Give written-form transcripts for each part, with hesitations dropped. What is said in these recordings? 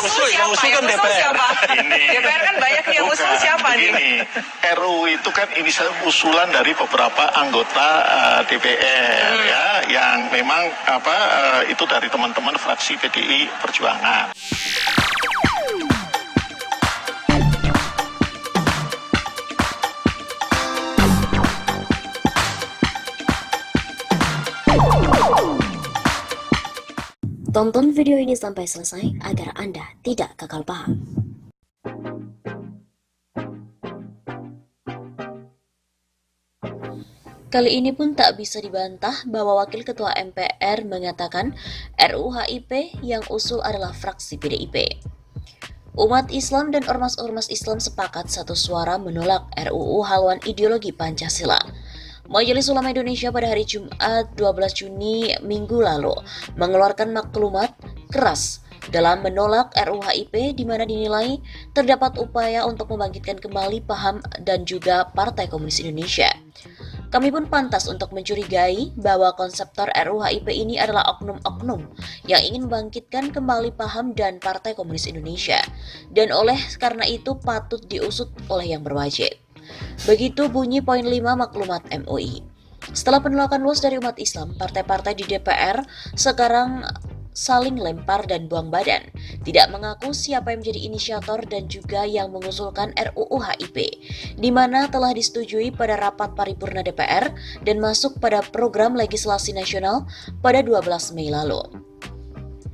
usul siapa? Yang usul siapa? DPR kan banyak yang usul siapa nih? Begini, RUU itu kan ini usulan dari beberapa anggota DPR ya, yang memang itu dari teman-teman fraksi PDI Perjuangan. Tonton video ini sampai selesai agar Anda tidak gagal paham. Kali ini pun tak bisa dibantah bahwa Wakil Ketua MPR mengatakan RUU HIP yang usul adalah fraksi PDIP. Umat Islam dan ormas-ormas Islam sepakat satu suara menolak RUU haluan ideologi Pancasila. Majelis Ulama Indonesia pada hari Jumat 12 Juni minggu lalu mengeluarkan maklumat keras dalam menolak RUU HIP di mana dinilai terdapat upaya untuk membangkitkan kembali paham dan juga Partai Komunis Indonesia. Kami pun pantas untuk mencurigai bahwa konseptor RUU HIP ini adalah oknum-oknum yang ingin membangkitkan kembali paham dan Partai Komunis Indonesia, dan oleh karena itu patut diusut oleh yang berwajib. Begitu bunyi poin 5 maklumat MUI. Setelah penolakan luas dari umat Islam, partai-partai di DPR sekarang saling lempar dan buang badan, tidak mengaku siapa yang menjadi inisiator dan juga yang mengusulkan RUU HIP, di mana telah disetujui pada rapat paripurna DPR dan masuk pada program legislasi nasional pada 12 Mei lalu.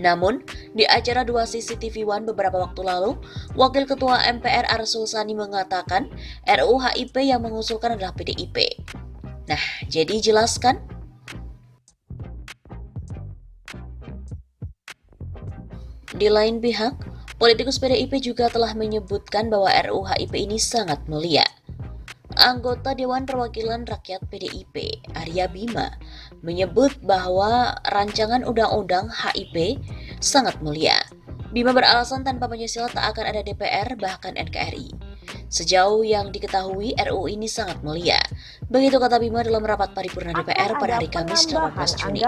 Namun, di acara 2 CCTV One beberapa waktu lalu, Wakil Ketua MPR Arsul Sani mengatakan RUU HIP yang mengusulkan adalah PDIP. Nah, jadi jelaskan? Di lain pihak, politikus PDIP juga telah menyebutkan bahwa RUU HIP ini sangat mulia. Anggota Dewan Perwakilan Rakyat PDIP, Arya Bima, menyebut bahwa rancangan undang-undang HIP sangat mulia. Bima beralasan tanpa Pancasila tak akan ada DPR bahkan NKRI. Sejauh yang diketahui, RUU ini sangat mulia. Begitu kata Bima dalam rapat paripurna DPR pada hari Kamis 18 Juni.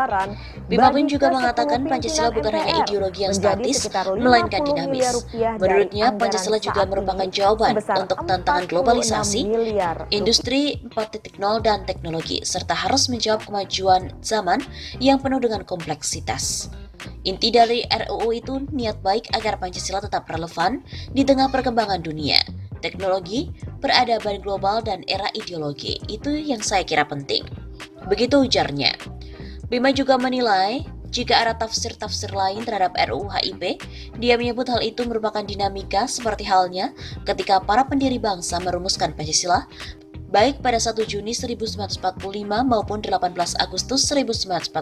Bima pun juga mengatakan Pancasila bukan hanya ideologi yang statis, melainkan dinamis. Menurutnya, Pancasila juga merupakan jawaban untuk tantangan globalisasi, industri 4.0 dan teknologi, serta harus menjawab kemajuan zaman yang penuh dengan kompleksitas. Inti dari RUU itu niat baik agar Pancasila tetap relevan di tengah perkembangan dunia, teknologi, peradaban global, dan era ideologi. Itu yang saya kira penting. Begitu ujarnya. Bima juga menilai jika ada tafsir-tafsir lain terhadap RUU HIP, dia menyebut hal itu merupakan dinamika seperti halnya ketika para pendiri bangsa merumuskan Pancasila baik pada 1 Juni 1945 maupun 18 Agustus 1945.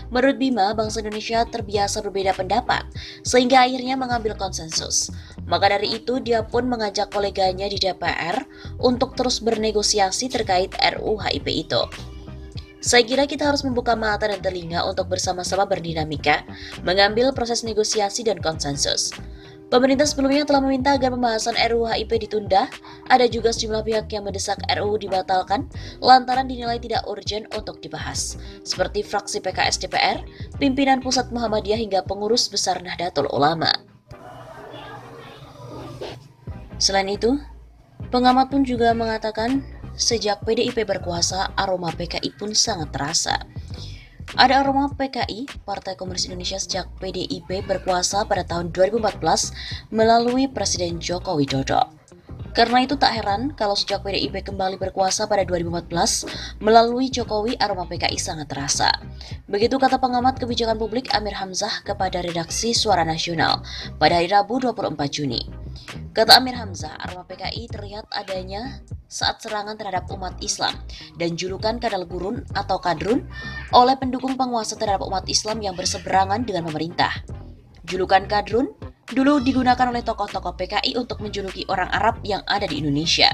Menurut Bima, bangsa Indonesia terbiasa berbeda pendapat, sehingga akhirnya mengambil konsensus. Maka dari itu, dia pun mengajak koleganya di DPR untuk terus bernegosiasi terkait RUU HIP itu. Saya kira kita harus membuka mata dan telinga untuk bersama-sama berdinamika, mengambil proses negosiasi dan konsensus. Pemerintah sebelumnya telah meminta agar pembahasan RUU HIP ditunda. Ada juga sejumlah pihak yang mendesak RUU dibatalkan lantaran dinilai tidak urgent untuk dibahas, seperti fraksi PKS DPR, pimpinan Pusat Muhammadiyah hingga pengurus besar Nahdlatul Ulama. Selain itu, pengamat pun juga mengatakan sejak PDIP berkuasa, aroma PKI pun sangat terasa. Ada aroma PKI, Partai Komunis Indonesia, sejak PDIP berkuasa pada tahun 2014 melalui Presiden Joko Widodo. Karena itu tak heran kalau sejak PDIP kembali berkuasa pada 2014 melalui Jokowi, aroma PKI sangat terasa. Begitu kata pengamat kebijakan publik Amir Hamzah kepada redaksi Suara Nasional pada hari Rabu 24 Juni. Kata Amir Hamzah, aroma PKI terlihat adanya saat serangan terhadap umat Islam dan julukan kadal gurun atau kadrun oleh pendukung penguasa terhadap umat Islam yang berseberangan dengan pemerintah. Julukan kadrun dulu digunakan oleh tokoh-tokoh PKI untuk menjuluki orang Arab yang ada di Indonesia.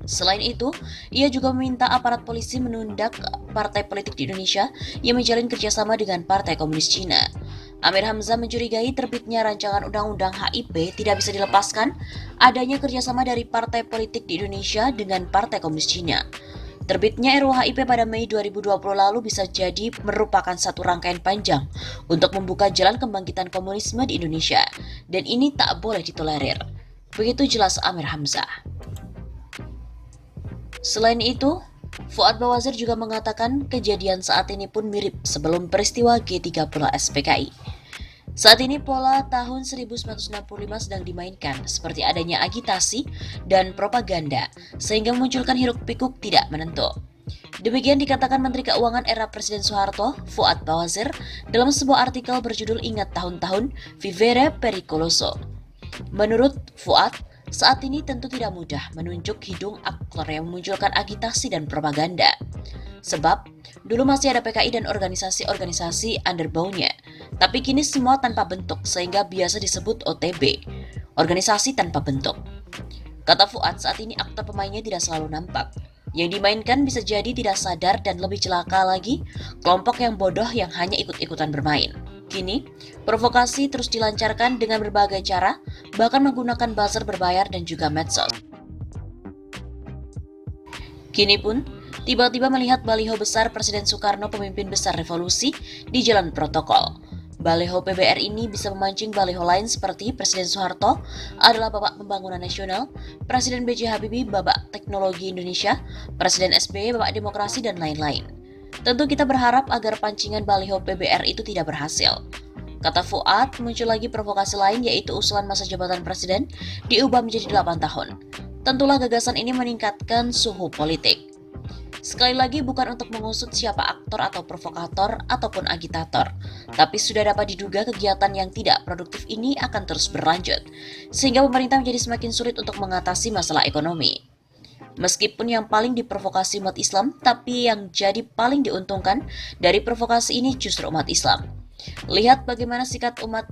Selain itu, ia juga meminta aparat polisi menundak partai politik di Indonesia yang menjalin kerjasama dengan Partai Komunis Cina. Amir Hamzah mencurigai terbitnya rancangan undang-undang HIP tidak bisa dilepaskan adanya kerjasama dari partai politik di Indonesia dengan Partai Komunis Cina. Terbitnya RUU HIP pada Mei 2020 lalu bisa jadi merupakan satu rangkaian panjang untuk membuka jalan kebangkitan komunisme di Indonesia, dan ini tak boleh ditolerir. Begitu jelas Amir Hamzah. Selain itu, Fuad Bawazir juga mengatakan kejadian saat ini pun mirip sebelum peristiwa G30 SPKI. Saat ini pola tahun 1965 sedang dimainkan, seperti adanya agitasi dan propaganda, sehingga memunculkan hiruk-pikuk tidak menentu. Demikian dikatakan Menteri Keuangan era Presiden Soeharto, Fuad Bawazir, dalam sebuah artikel berjudul Ingat Tahun-Tahun Vivere Pericoloso. Menurut Fuad, saat ini tentu tidak mudah menunjuk hidung aktor yang memunculkan agitasi dan propaganda. Sebab, dulu masih ada PKI dan organisasi-organisasi underbone-nya. Tapi kini semua tanpa bentuk sehingga biasa disebut OTB, organisasi tanpa bentuk. Kata Fuad, saat ini aktor pemainnya tidak selalu nampak. Yang dimainkan bisa jadi tidak sadar dan lebih celaka lagi, kelompok yang bodoh yang hanya ikut-ikutan bermain. Kini, provokasi terus dilancarkan dengan berbagai cara, bahkan menggunakan buzzer berbayar dan juga medsos. Kini pun, tiba-tiba melihat baliho besar Presiden Soekarno pemimpin besar revolusi di jalan protokol. Baliho PBR ini bisa memancing baliho lain seperti Presiden Soeharto adalah Bapak Pembangunan Nasional, Presiden B.J. Habibie Bapak Teknologi Indonesia, Presiden SBY Bapak Demokrasi, dan lain-lain. Tentu kita berharap agar pancingan baliho PBR itu tidak berhasil. Kata Fuad, muncul lagi provokasi lain yaitu usulan masa jabatan Presiden diubah menjadi 8 tahun. Tentulah gagasan ini meningkatkan suhu politik. Sekali lagi bukan untuk mengusut siapa aktor atau provokator ataupun agitator, tapi sudah dapat diduga kegiatan yang tidak produktif ini akan terus berlanjut, sehingga pemerintah menjadi semakin sulit untuk mengatasi masalah ekonomi. Meskipun yang paling diprovokasi umat Islam, tapi yang jadi paling diuntungkan dari provokasi ini justru umat Islam. Lihat bagaimana sikap umat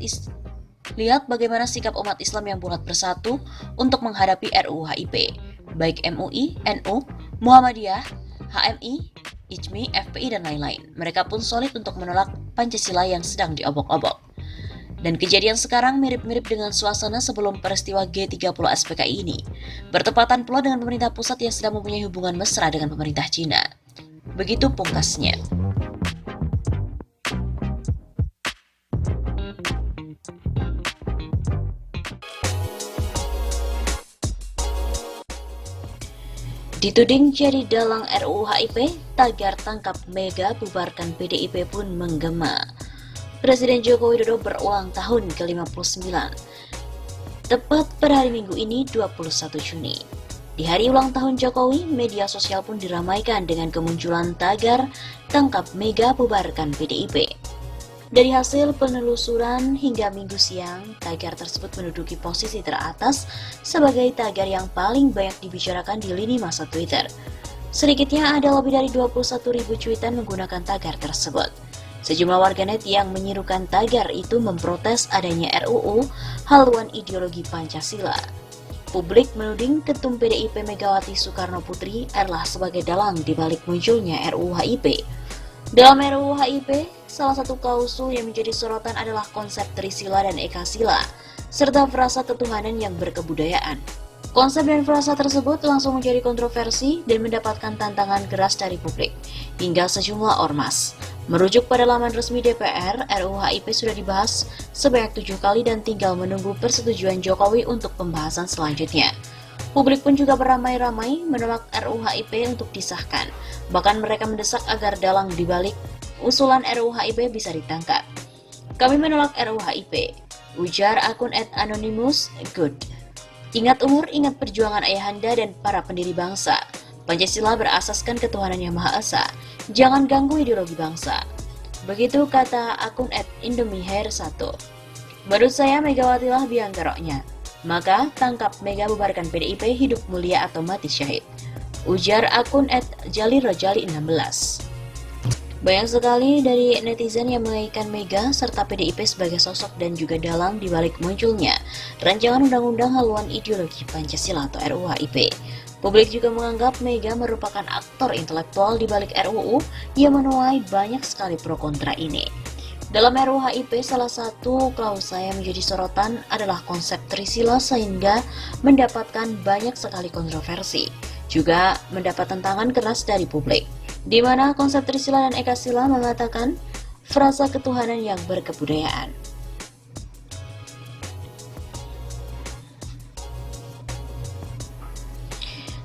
Islam yang bulat bersatu untuk menghadapi RUU HIP, baik MUI, NU, Muhammadiyah, HMI, IJMI, FPI, dan lain-lain. Mereka pun solid untuk menolak Pancasila yang sedang diobok-obok. Dan kejadian sekarang mirip-mirip dengan suasana sebelum peristiwa G30 SPKI ini. Bertepatan pula dengan pemerintah pusat yang sedang mempunyai hubungan mesra dengan pemerintah Cina. Begitu pungkasnya. Dituding jadi dalang RUU HIP, tagar tangkap Mega bubarkan PDIP pun menggema. Presiden Joko Widodo berulang tahun ke-59. Tepat pada hari Minggu ini 21 Juni. Di hari ulang tahun Jokowi, media sosial pun diramaikan dengan kemunculan tagar tangkap Mega bubarkan PDIP. Dari hasil penelusuran hingga Minggu siang, tagar tersebut menduduki posisi teratas sebagai tagar yang paling banyak dibicarakan di lini masa Twitter. Sedikitnya ada lebih dari 21.000 cuitan menggunakan tagar tersebut. Sejumlah warganet yang menyerukan tagar itu memprotes adanya RUU haluan ideologi Pancasila. Publik menuding Ketum PDIP Megawati Soekarno Putri adalah sebagai dalang di balik munculnya RUU HIP. Dalam RUU HIP, salah satu klausul yang menjadi sorotan adalah konsep Trisila dan Ekasila, serta frasa ketuhanan yang berkebudayaan. Konsep dan frasa tersebut langsung menjadi kontroversi dan mendapatkan tantangan keras dari publik, hingga sejumlah ormas. Merujuk pada laman resmi DPR, RUU HIP sudah dibahas sebanyak 7 kali dan tinggal menunggu persetujuan Jokowi untuk pembahasan selanjutnya. Publik pun juga beramai-ramai menolak RUU HIP untuk disahkan. Bahkan mereka mendesak agar dalang dibalik usulan RUU HIP bisa ditangkap. Kami menolak RUU HIP, ujar akun @anonymous good. Ingat umur, ingat perjuangan ayahanda dan para pendiri bangsa. Pancasila berasaskan ketuhanan yang Maha Esa. Jangan ganggu ideologi bangsa. Begitu kata akun @indomiehair1. Menurut saya Megawati lah biang keroknya. Maka tangkap Mega bubarkan PDIP, hidup mulia atau mati syahid. Ujar akun @jalirojali16. Banyak sekali dari netizen yang mengaitkan Mega serta PDIP sebagai sosok dan juga dalang di balik munculnya rancangan undang-undang haluan ideologi Pancasila atau RUU HIP. Publik juga menganggap Mega merupakan aktor intelektual di balik RUU yang menuai banyak sekali pro kontra ini. Dalam RUU HIP, salah satu klausul yang menjadi sorotan adalah konsep Trisila sehingga mendapatkan banyak sekali kontroversi. juga mendapat tentangan keras dari publik, di mana konsep Trisila dan Ekasila mengatakan frasa ketuhanan yang berkebudayaan.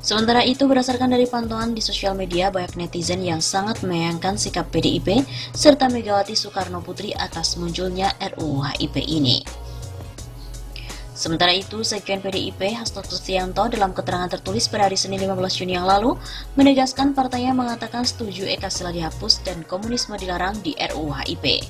Sementara itu, berdasarkan dari pantauan di sosial media, banyak netizen yang sangat menyayangkan sikap PDIP serta Megawati Soekarno Putri atas munculnya RUU HIP ini. Sementara itu, Sekjen PDIP Hasto Kristianto dalam keterangan tertulis pada hari Senin 15 Juni yang lalu menegaskan partainya mengatakan setuju Ekasila dihapus dan komunisme dilarang di RUU HIP.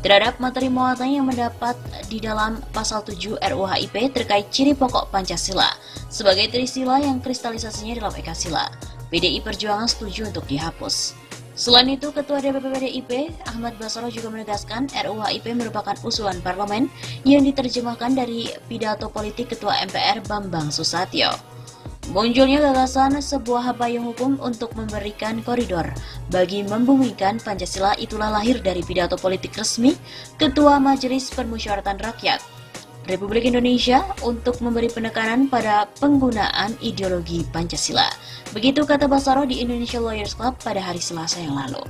Terhadap materi muatan yang mendapat di dalam pasal 7 RUU HIP terkait ciri pokok Pancasila sebagai Trisila yang kristalisasinya dalam Ekasila, PDI Perjuangan setuju untuk dihapus. Selain itu, Ketua DPP PDIP Ahmad Basarah juga menegaskan RUU HIP merupakan usulan parlemen yang diterjemahkan dari pidato politik Ketua MPR Bambang Susatyo. Munculnya gagasan sebuah payung hukum untuk memberikan koridor bagi membumikan Pancasila itulah lahir dari pidato politik resmi Ketua Majelis Permusyawaratan Rakyat Republik Indonesia untuk memberi penekanan pada penggunaan ideologi Pancasila. Begitu kata Basarah di Indonesia Lawyers Club pada hari Selasa yang lalu.